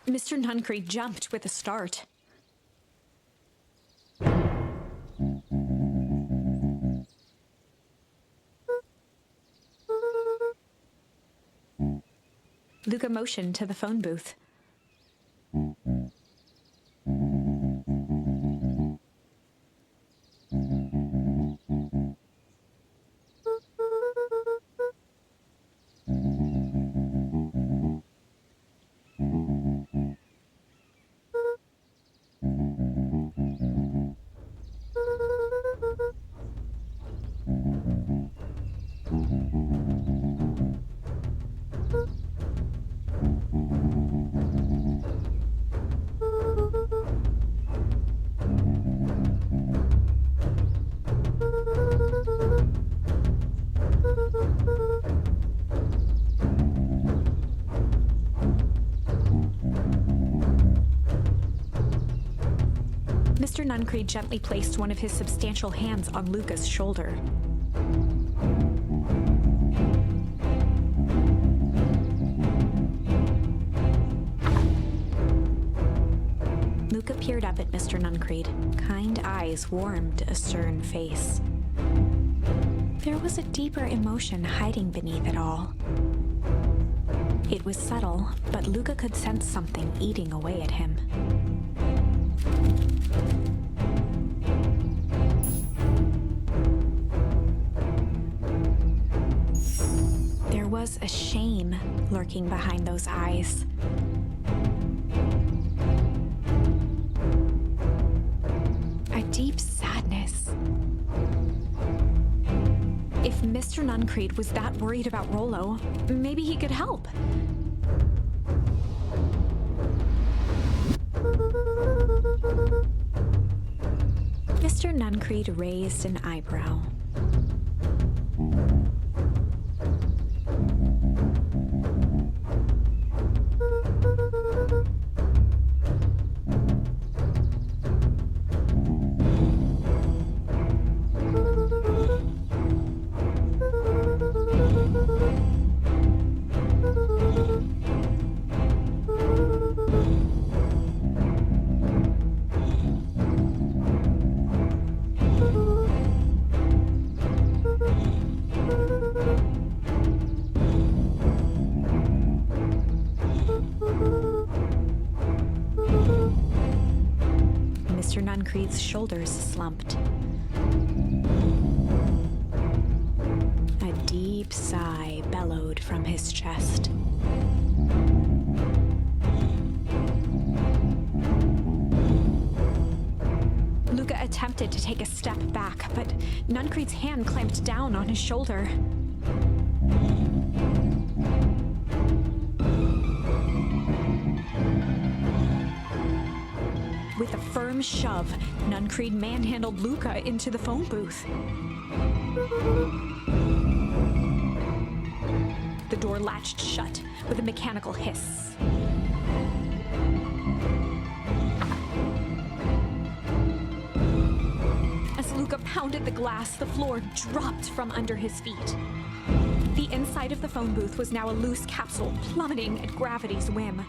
Mr. Nuncreed jumped with a start. Luca motioned to the phone booth. Mr. Nuncreed gently placed one of his substantial hands on Luca's shoulder. Luca peered up at Mr. Nuncreed. Kind eyes warmed a stern face. There was a deeper emotion hiding beneath it all. It was subtle, but Luca could sense something eating away at him. There was a shame lurking behind those eyes. A deep sadness. If Mr. Nuncreed was that worried about Rollo, maybe he could help. Mr. Nuncreed raised an eyebrow. Mr. Nuncreed's shoulders slumped. A deep sigh bellowed from his chest. Luca attempted to take a step back, but Nuncreed's hand clamped down on his shoulder. With a firm shove, Nuncreed manhandled Luca into the phone booth. The door latched shut with a mechanical hiss. As Luca pounded the glass, the floor dropped from under his feet. The inside of the phone booth was now a loose capsule plummeting at gravity's whim.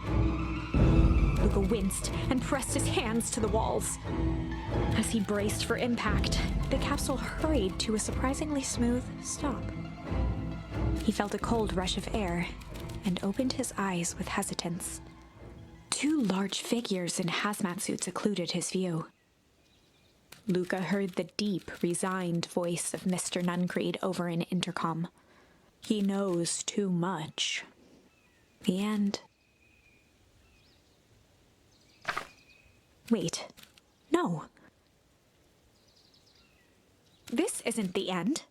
Luca winced and pressed his hands to the walls. As he braced for impact, the capsule hurried to a surprisingly smooth stop. He felt a cold rush of air and opened his eyes with hesitance. Two large figures in hazmat suits occluded his view. Luca heard the deep, resigned voice of Mr. Nuncreed over an intercom. He knows too much. The end. Wait, no. This isn't the end.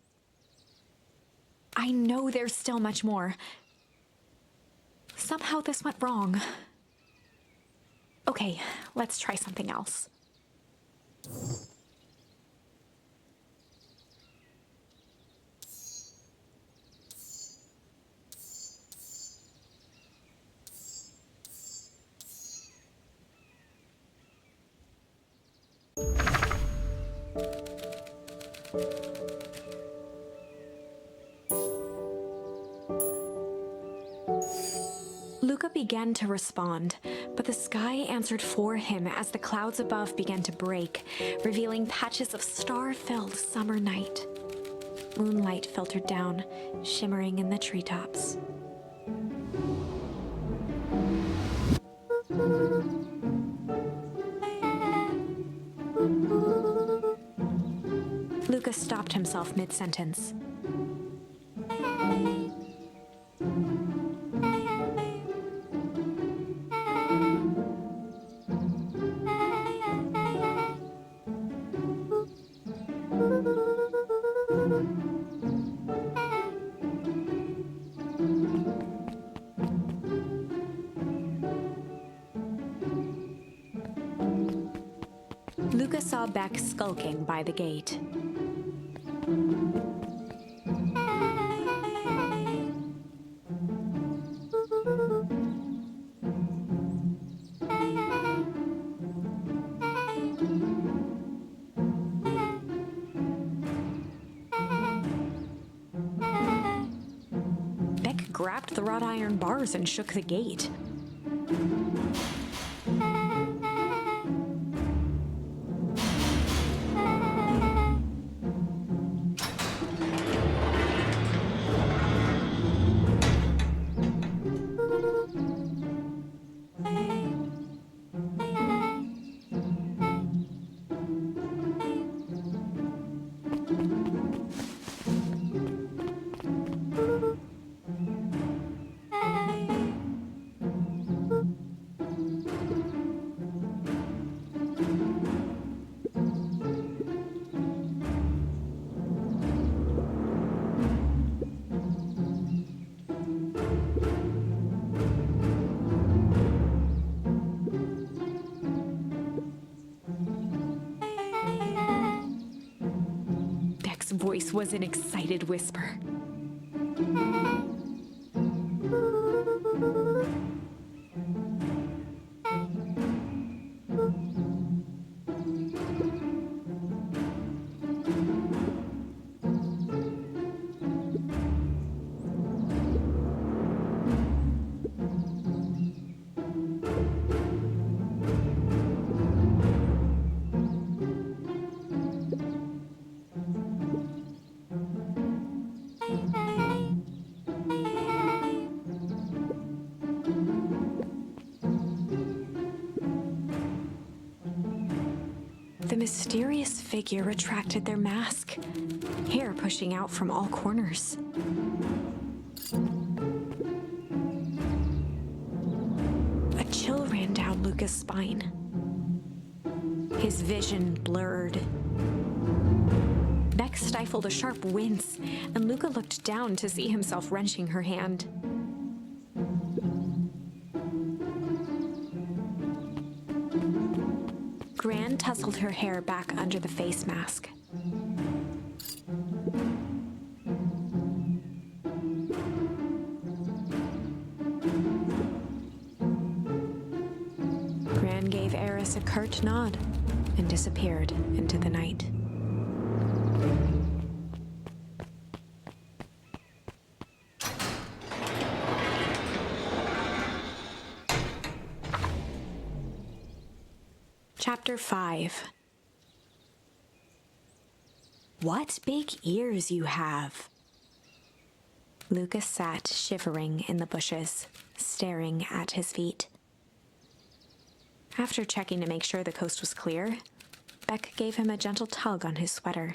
I know there's still much more. Somehow this went wrong. Okay, let's try something else. Luca began to respond, But the sky answered for him as the clouds above began to break, revealing patches of star-filled summer night. Moonlight filtered down, shimmering in the treetops. Lucas stopped himself mid-sentence. Lucas saw Beck skulking by the gate. Beck grabbed the wrought iron bars and shook the gate. Beck's voice was an excited whisper. The mysterious figure retracted their mask, hair pushing out from all corners. A chill ran down Lucas' spine. His vision blurred. Beck stifled a sharp wince, and Luca looked down to see himself wrenching her hand. Gran tousled her hair back under the face mask. Gran gave Eris a curt nod and disappeared into the night. Chapter 5. What big ears you have! Lucas sat shivering in the bushes, staring at his feet. After checking to make sure the coast was clear, Beck gave him a gentle tug on his sweater.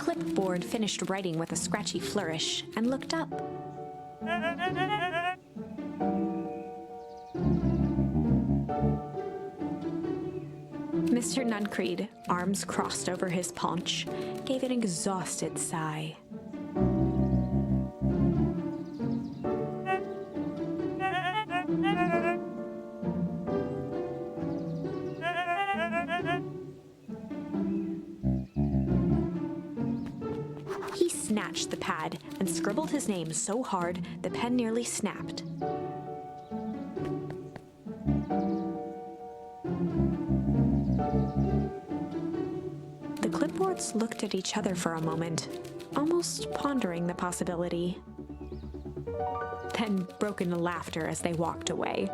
clipboard finished writing with a scratchy flourish and looked up. Mr. Nuncreed, arms crossed over his paunch, gave an exhausted sigh. He snatched the pad and scribbled his name so hard the pen nearly snapped. The clipboards looked at each other for a moment, almost pondering the possibility, then broke into laughter as they walked away.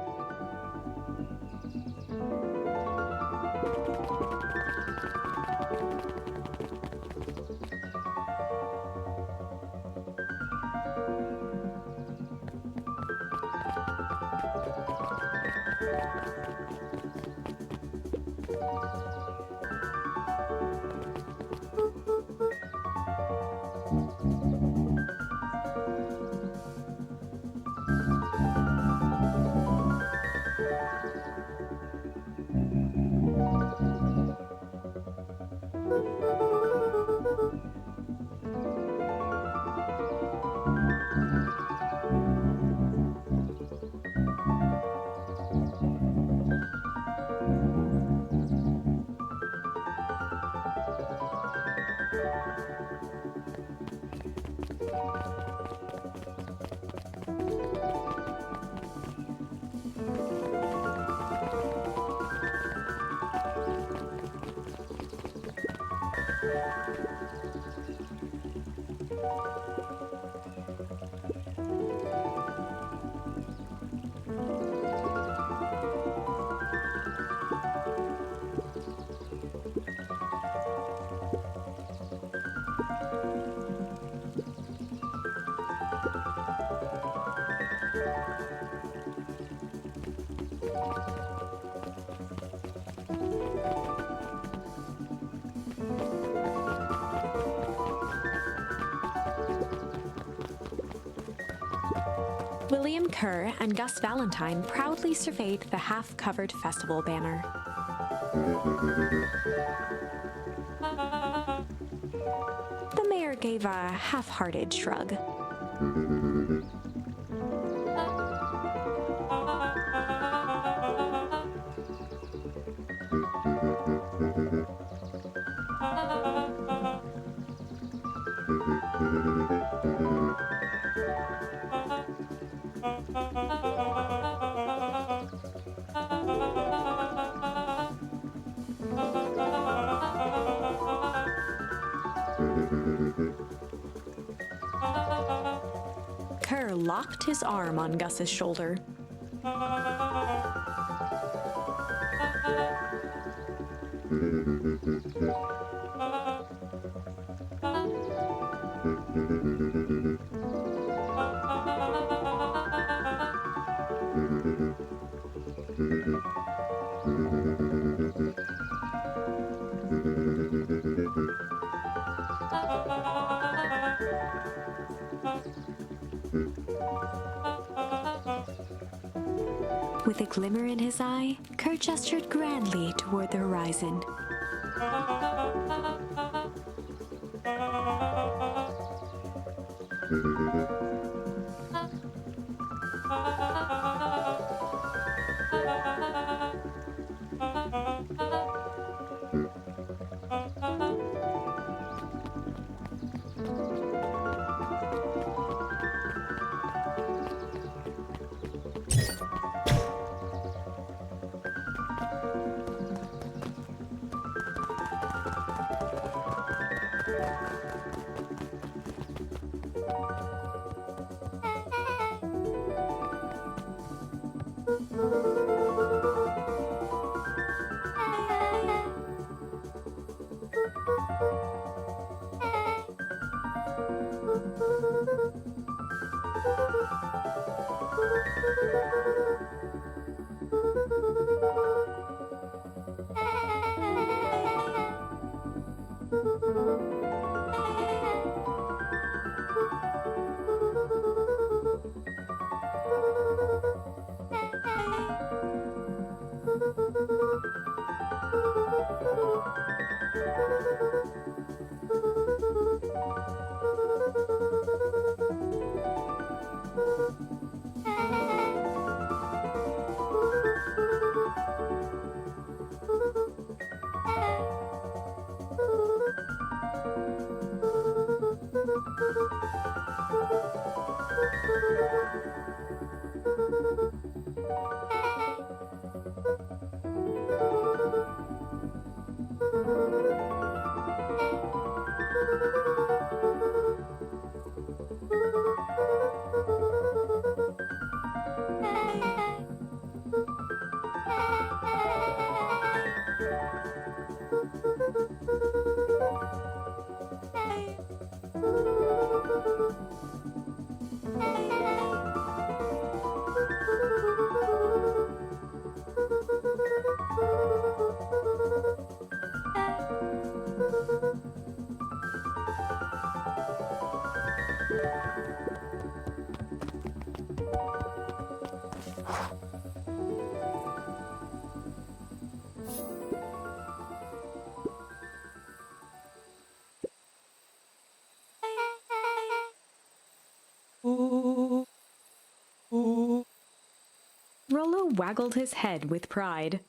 William Kerr and Gus Valentine proudly surveyed the half-covered festival banner. The mayor gave a half-hearted shrug. Kerr locked his arm on Gus's shoulder. With a glimmer in his eye, Kerr gestured grandly toward the horizon. Rollo waggled his head with pride.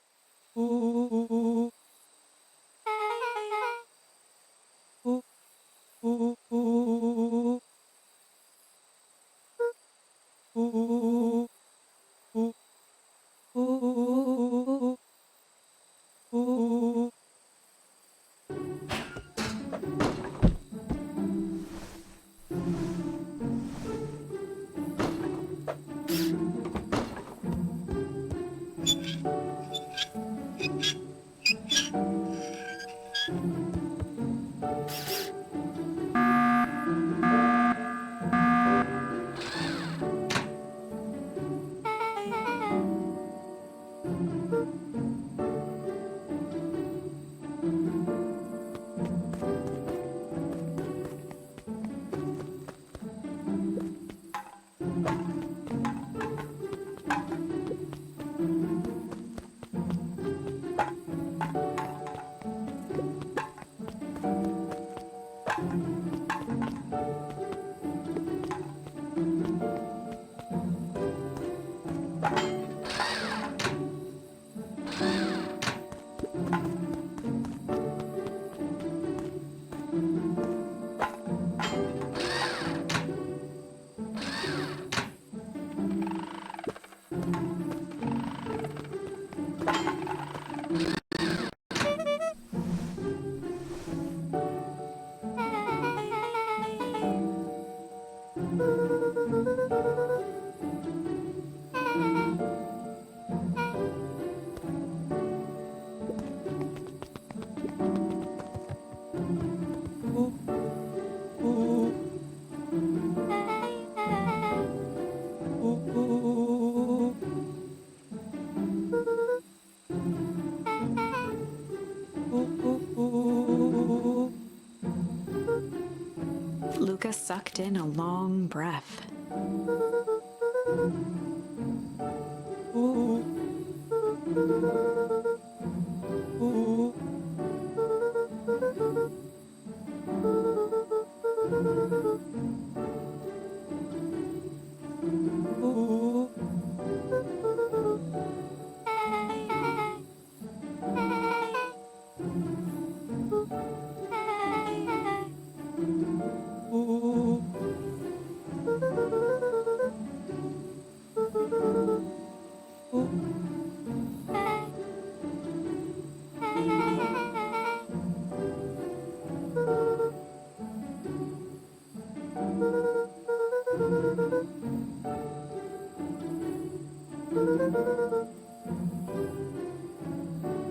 Luca sucked in a long breath.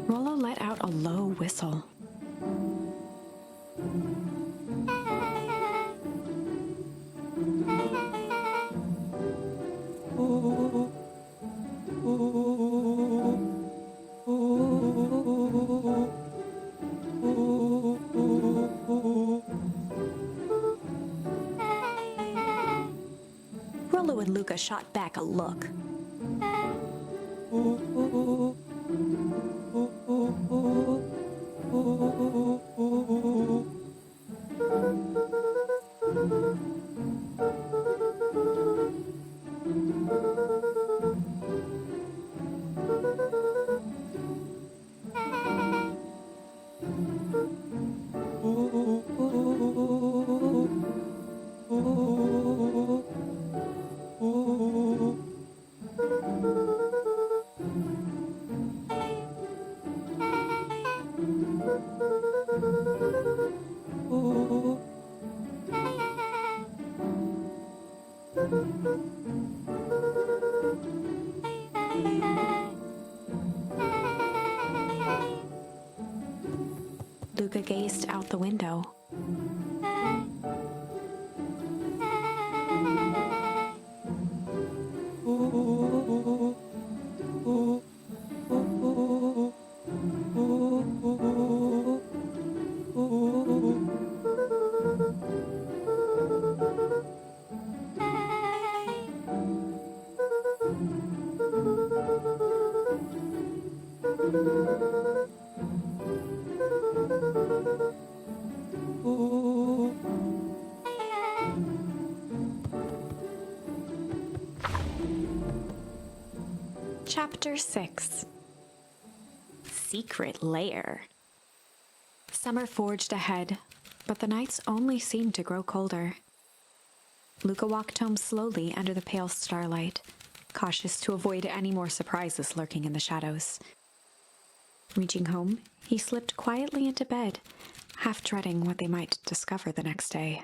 Rollo let out a low whistle. Rollo and Luca shot back a look. Luca gazed out the window. Chapter 6. Secret Lair. Summer forged ahead, but the nights only seemed to grow colder. Luca walked home slowly under the pale starlight, cautious to avoid any more surprises lurking in the shadows. Reaching home, he slipped quietly into bed, half dreading what they might discover the next day.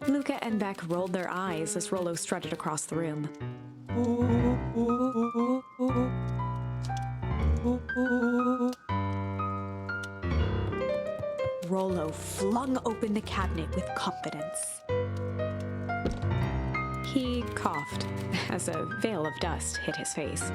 Luca and Beck rolled their eyes as Rollo strutted across the room. Rollo flung open the cabinet with confidence. He coughed as a veil of dust hit his face.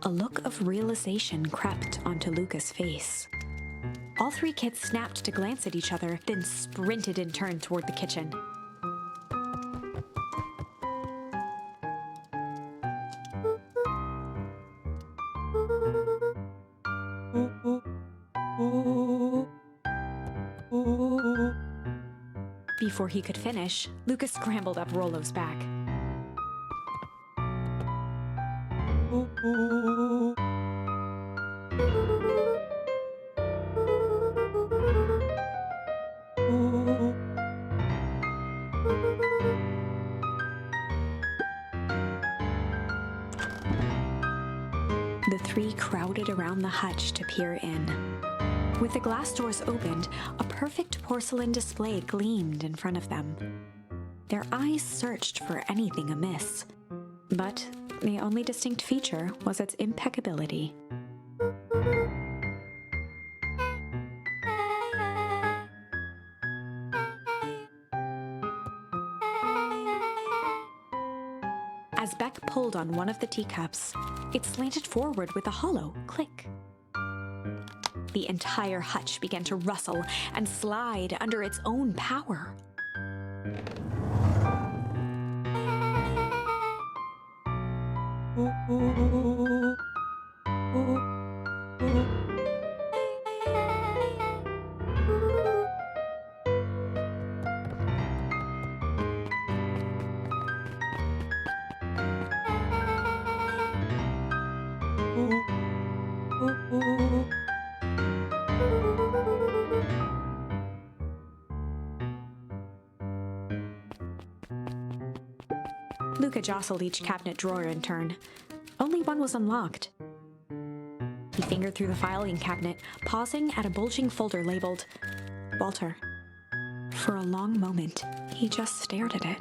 A look of realization crept onto Luca's face. All three kids snapped to glance at each other, then sprinted in turn toward the kitchen. Before he could finish, Luca scrambled up Rollo's back. The three crowded around the hutch to peer in. With the glass doors opened, a perfect porcelain display gleamed in front of them. Their eyes searched for anything amiss, but the only distinct feature was its impeccability. As Beck pulled on one of the teacups, it slanted forward with a hollow click. The entire hutch began to rustle and slide under its own power. Luca jostled each cabinet drawer in turn. Only one was unlocked. He fingered through the filing cabinet, pausing at a bulging folder labeled Walter. For a long moment, he just stared at it.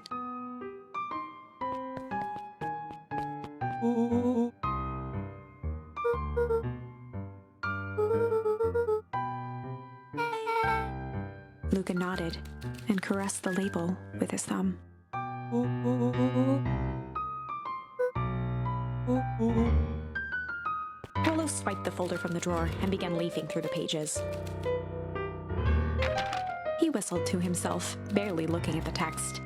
Luca nodded and caressed the label with his thumb. Rollo swiped the folder from the drawer and began leafing through the pages. He whistled to himself, barely looking at the text.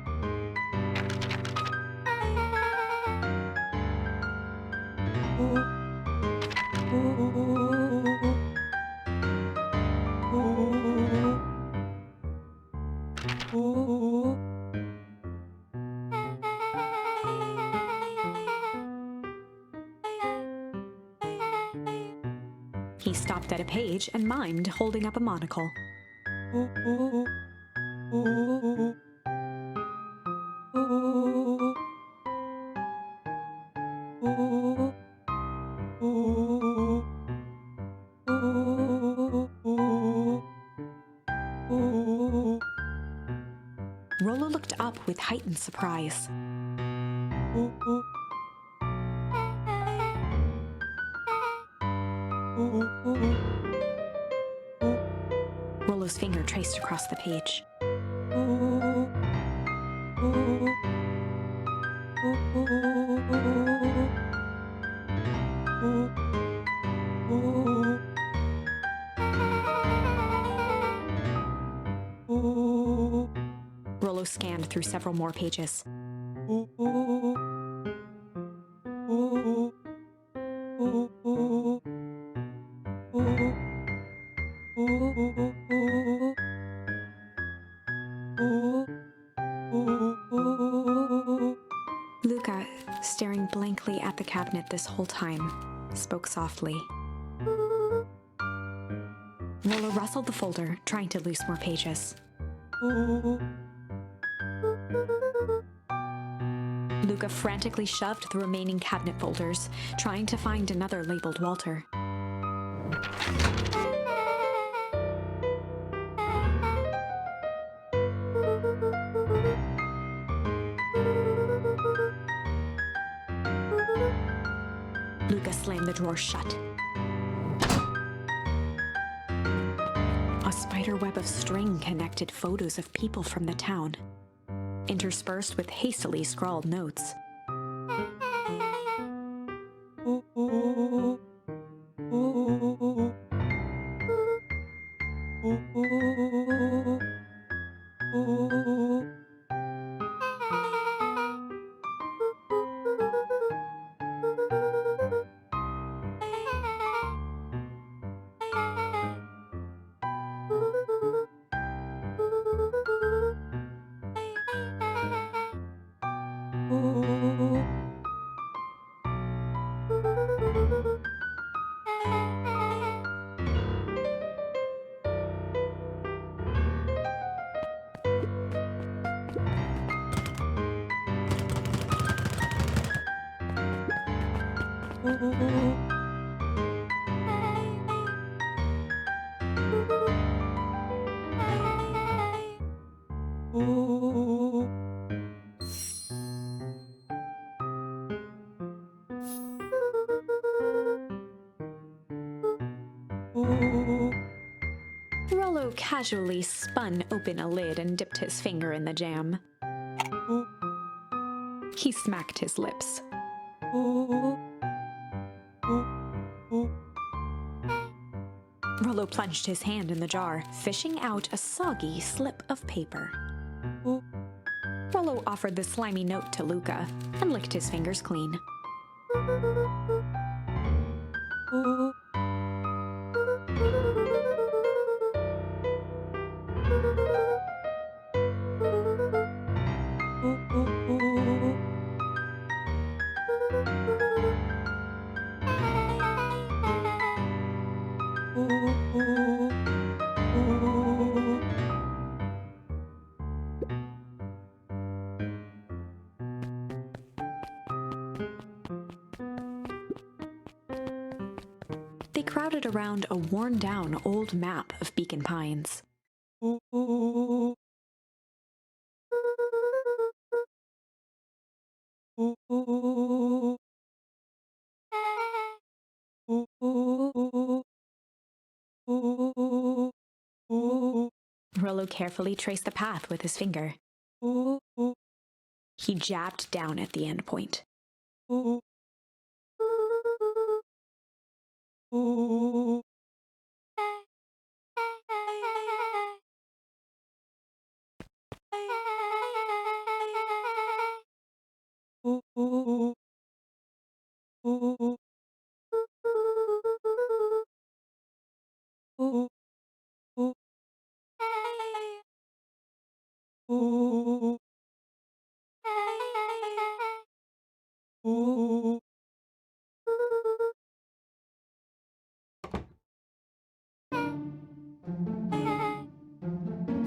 He stopped at a page and mimed, holding up a monocle. Rollo looked up with heightened surprise. Rollo's finger traced across the page. Rollo scanned through several more pages. Luca, staring blankly at the cabinet this whole time, spoke softly. Rollo rustled the folder, trying to loose more pages. Luca frantically shoved the remaining cabinet folders, trying to find another labeled Walter. Luca slammed the drawer shut. A spider web of string connected photos of people from the town, interspersed with hastily scrawled notes. Rollo casually spun open a lid and dipped his finger in the jam. He smacked his lips. Rollo plunged his hand in the jar, fishing out a soggy slip of paper. Rollo offered the slimy note to Luca and licked his fingers clean. They crowded around a worn-down old map of Beacon Pines. Rollo carefully traced the path with his finger. He jabbed down at the end point.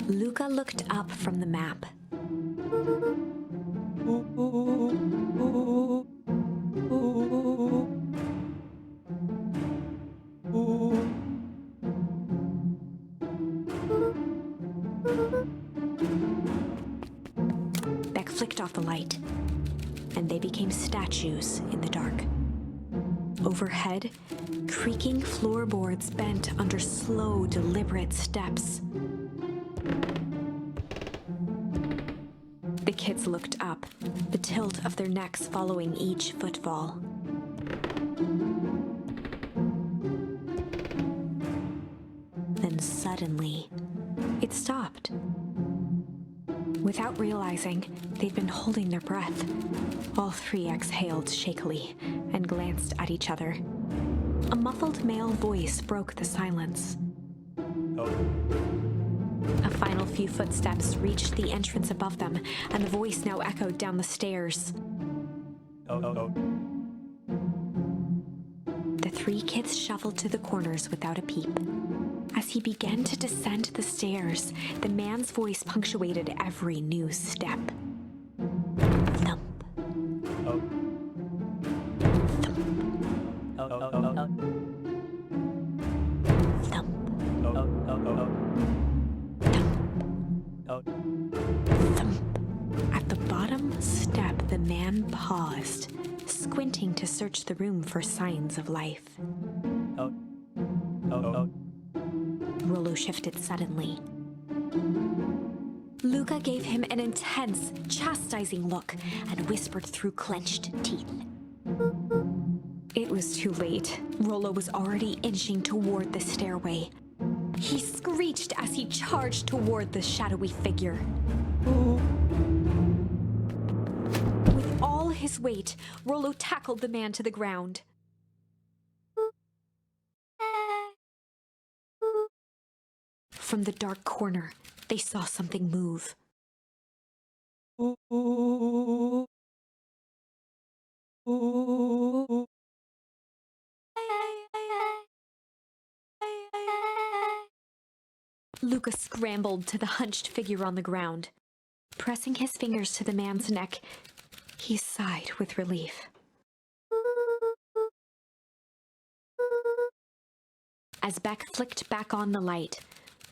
Luca looked up from the map. Beck flicked off the light, and they became statues in the dark. Overhead, creaking floorboards bent under slow, deliberate steps. The kids looked up, the tilt of their necks following each footfall. Then suddenly, it stopped. Without realizing, they'd been holding their breath. All three exhaled shakily and glanced at each other. A muffled male voice broke the silence. Oh. A final few footsteps reached the entrance above them, and the voice now echoed down the stairs. Oh. The three kids shuffled to the corners without a peep. As he began to descend the stairs, the man's voice punctuated every new step. Thump. Oh. Thump. Oh. Thump. Oh. Thump. At the bottom step, the man paused, squinting to search the room for signs of life. Oh. Rollo shifted suddenly. Luca gave him an intense, chastising look and whispered through clenched teeth. It was too late. Rollo was already inching toward the stairway. He screeched as he charged toward the shadowy figure. With all his weight, Rollo tackled the man to the ground. From the dark corner, they saw something move. Luca scrambled to the hunched figure on the ground. Pressing his fingers to the man's neck, he sighed with relief. As Beck flicked back on the light,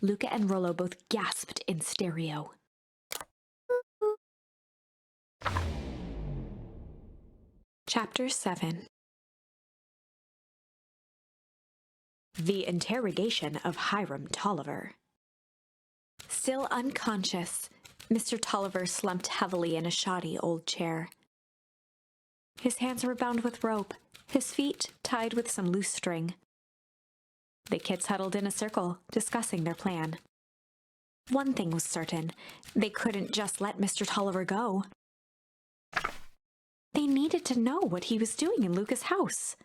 Luca and Rollo both gasped in stereo. Chapter 7. The Interrogation of Hiram Tolliver. Still unconscious, Mr. Tolliver slumped heavily in a shoddy old chair. His hands were bound with rope, his feet tied with some loose string. The kids huddled in a circle, discussing their plan. One thing was certain, they couldn't just let Mr. Tolliver go. They needed to know what he was doing in Luca's house.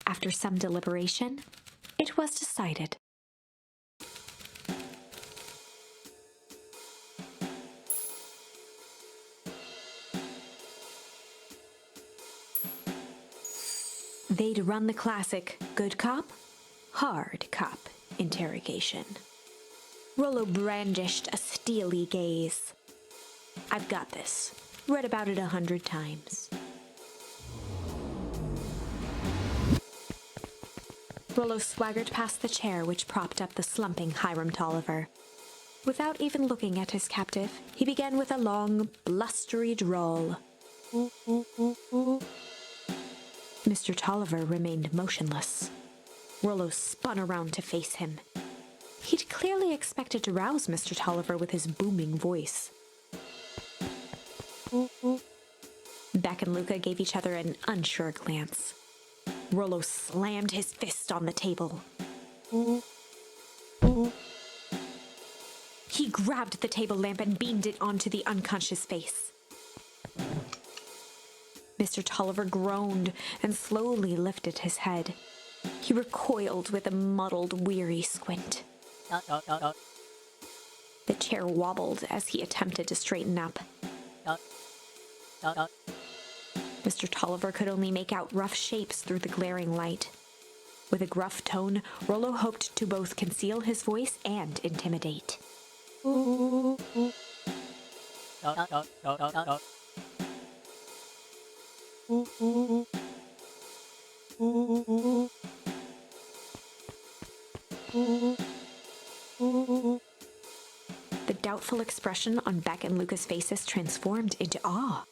After some deliberation, it was decided. They'd run the classic good cop, hard cop interrogation. Rollo brandished a steely gaze. I've got this. Read about it 100 times. Rollo swaggered past the chair which propped up the slumping Hiram Tolliver. Without even looking at his captive, he began with a long, blustery drawl. Mr. Tolliver remained motionless. Rollo spun around to face him. He'd clearly expected to rouse Mr. Tolliver with his booming voice. Beck and Luca gave each other an unsure glance. Rollo slammed his fist on the table. He grabbed the table lamp and beamed it onto the unconscious face. Mr. Tolliver groaned and slowly lifted his head. He recoiled with a muddled, weary squint. The chair wobbled as he attempted to straighten up. Mr. Tolliver could only make out rough shapes through the glaring light. With a gruff tone, Rollo hoped to both conceal his voice and intimidate. The doubtful expression on Beck and Luca's faces transformed into awe.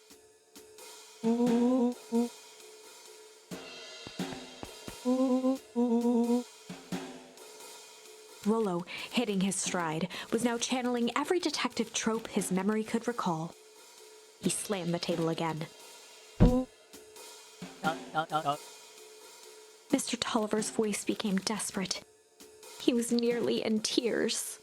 Rollo, hitting his stride, was now channeling every detective trope his memory could recall. He slammed the table again. Mr. Tolliver's voice became desperate. He was nearly in tears.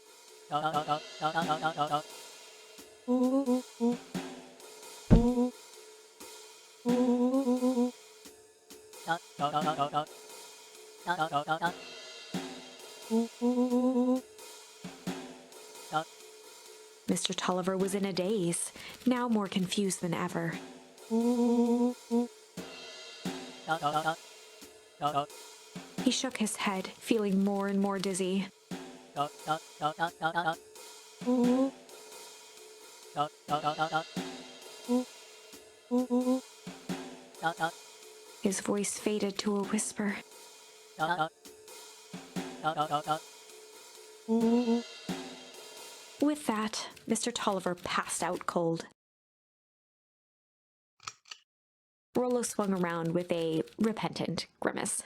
Mr. Tolliver was in a daze, now more confused than ever. He shook his head, feeling more and more dizzy. His voice faded to a whisper. With that, Mr. Tolliver passed out cold. Rollo swung around with a repentant grimace.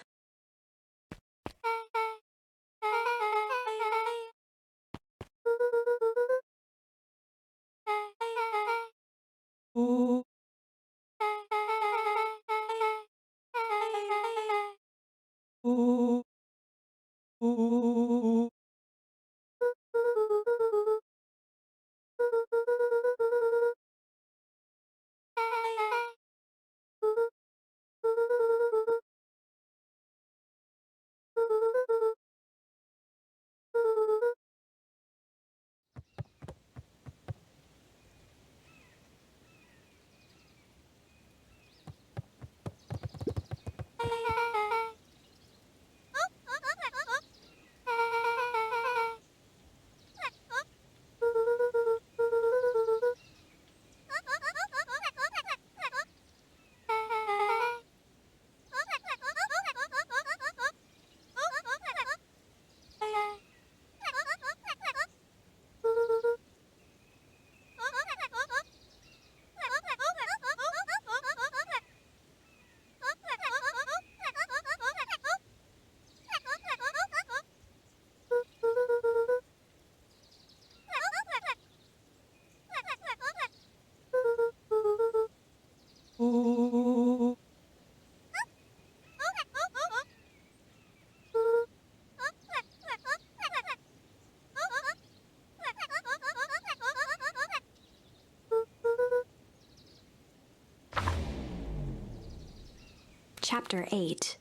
Chapter 8.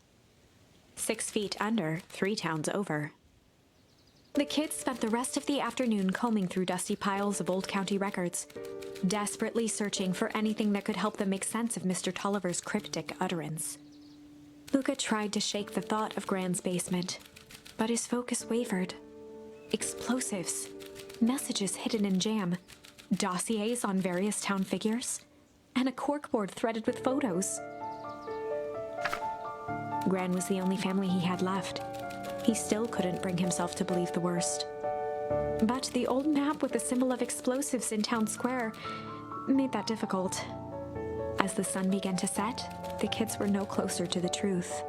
6 feet under, 3 towns over. The kids spent the rest of the afternoon combing through dusty piles of old county records, desperately searching for anything that could help them make sense of Mr. Tolliver's cryptic utterance. Luca tried to shake the thought of Gran's basement, but his focus wavered. Explosives, messages hidden in jam, dossiers on various town figures, and a corkboard threaded with photos. Gran was the only family he had left. He still couldn't bring himself to believe the worst. But the old map with the symbol of explosives in town square made that difficult. As the sun began to set, the kids were no closer to the truth.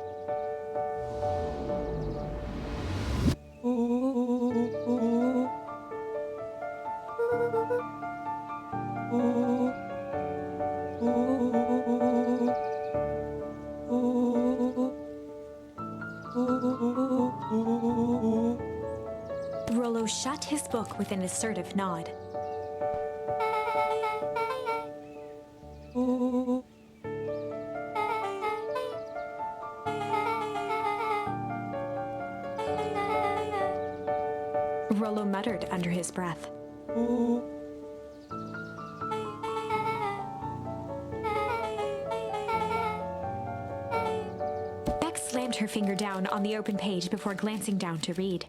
Rollo shut his book with an assertive nod. Rollo muttered under his breath. Beck slammed her finger down on the open page before glancing down to read.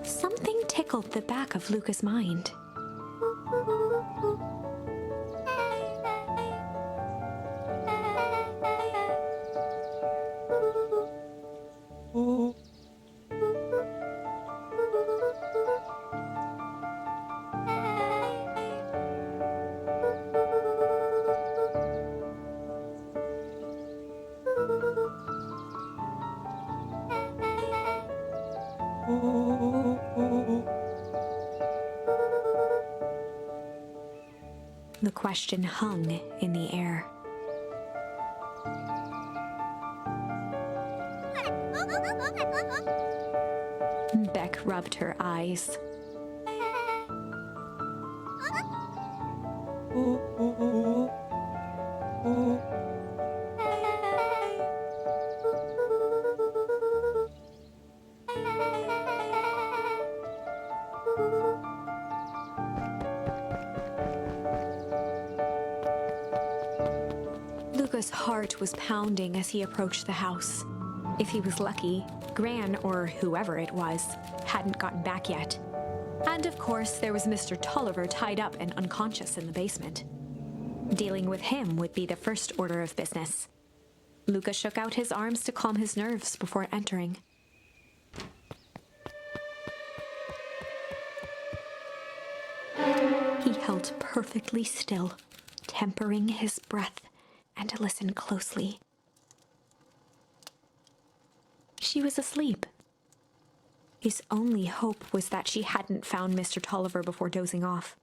Something tickled the back of Luca's mind. The question hung in the air. Beck rubbed her eyes. Luca's heart was pounding as he approached the house. If he was lucky, Gran, or whoever it was, hadn't gotten back yet. And of course, there was Mr. Tolliver tied up and unconscious in the basement. Dealing with him would be the first order of business. Luca shook out his arms to calm his nerves before entering. He held perfectly still, tempering his breath, and listened closely. She was asleep. His only hope was that she hadn't found Mr. Tolliver before dozing off.